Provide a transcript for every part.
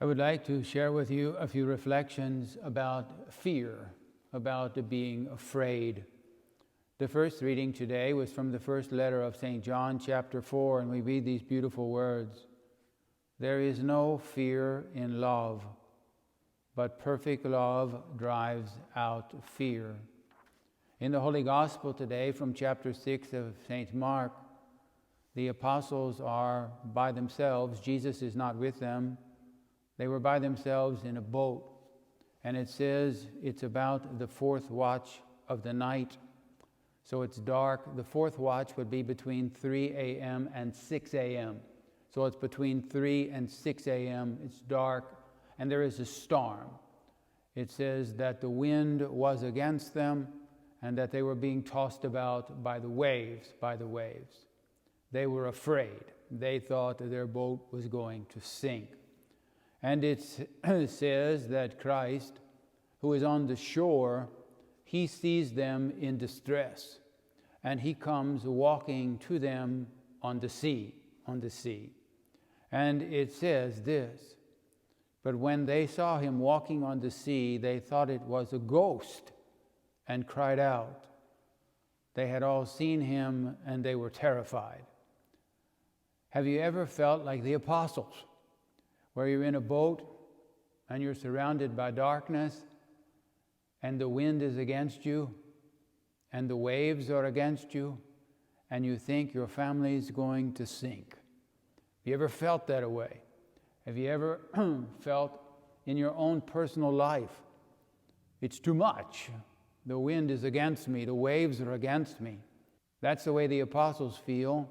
I would like to share with you a few reflections about fear, about being afraid. The first reading today was from the first letter of St. John, chapter 4, and we read these beautiful words. There is no fear in love, but perfect love drives out fear. In the Holy Gospel today, from chapter 6 of St. Mark, the apostles are by themselves. Jesus is not with them. They were by themselves in a boat. And it says it's about the fourth watch of the night. So it's dark. The fourth watch would be between 3 a.m. and 6 a.m. So it's between 3 and 6 a.m. It's dark, and there is a storm. It says that the wind was against them and that they were being tossed about by the waves, They were afraid. They thought that their boat was going to sink. And it says that Christ, who is on the shore, he sees them in distress, and he comes walking to them on the sea. And it says this, but when they saw him walking on the sea, they thought it was a ghost and cried out. They had all seen him and they were terrified. Have you ever felt like the apostles, where you're in a boat and you're surrounded by darkness and the wind is against you and the waves are against you and you think your family is going to sink? Have you ever felt that way? Have you ever felt in your own personal life, it's too much? The wind is against me. The waves are against me. That's the way the apostles feel.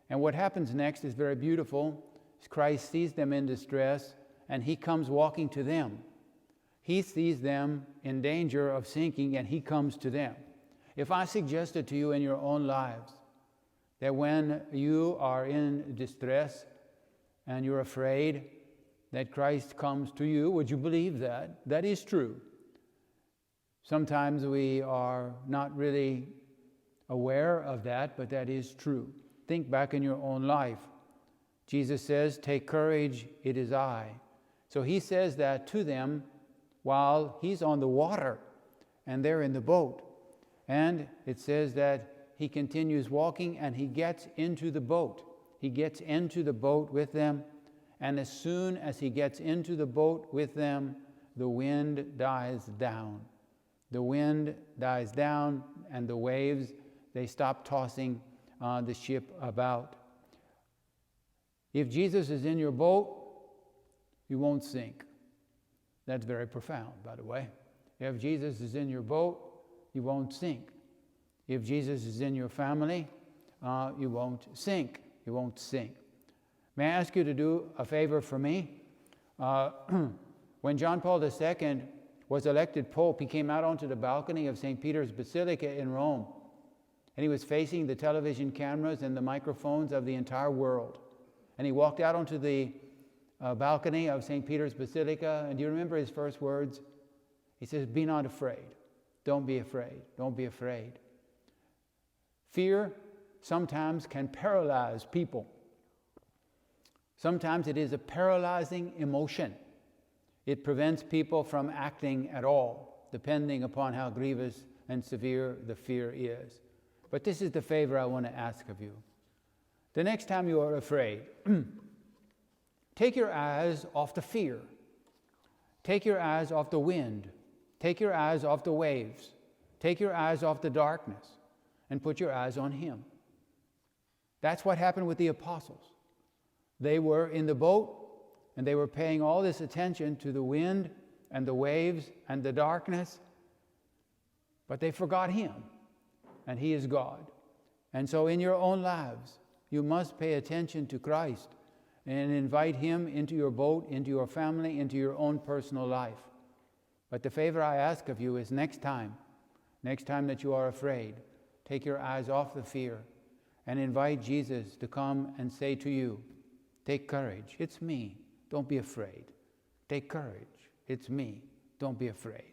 And what happens next is very beautiful. Christ sees them in distress, and he comes walking to them. He sees them in danger of sinking, and he comes to them. If I suggested to you in your own lives that when you are in distress and you're afraid, that Christ comes to you, would you believe that? That is true. Sometimes we are not really aware of that, but that is true. Think back in your own life. Jesus says, take courage, it is I. So he says that to them while he's on the water and they're in the boat. And it says that he continues walking and he gets into the boat. He gets into the boat with them. And as soon as he gets into the boat with them, the wind dies down. The wind dies down and the waves, they stop tossing the ship about. If Jesus is in your boat, you won't sink. That's very profound, by the way. If Jesus is in your boat, you won't sink. If Jesus is in your family, you won't sink. You won't sink. May I ask you to do a favor for me? When John Paul II was elected Pope, he came out onto the balcony of St. Peter's Basilica in Rome, and he was facing the television cameras and the microphones of the entire world. And he walked out onto the balcony of St. Peter's Basilica, and do you remember his first words? He says, be not afraid. Don't be afraid. Don't be afraid. Fear sometimes can paralyze people. Sometimes it is a paralyzing emotion. It prevents people from acting at all, depending upon how grievous and severe the fear is. But this is the favor I want to ask of you. The next time you are afraid, take your eyes off the fear. Take your eyes off the wind. Take your eyes off the waves. Take your eyes off the darkness and put your eyes on him. That's what happened with the apostles. They were in the boat and they were paying all this attention to the wind and the waves and the darkness, but they forgot him, and he is God. And so in your own lives, you must pay attention to Christ and invite him into your boat, into your family, into your own personal life. But the favor I ask of you is next time that you are afraid, take your eyes off the fear and invite Jesus to come and say to you, take courage, it's me, don't be afraid. Take courage, it's me, don't be afraid.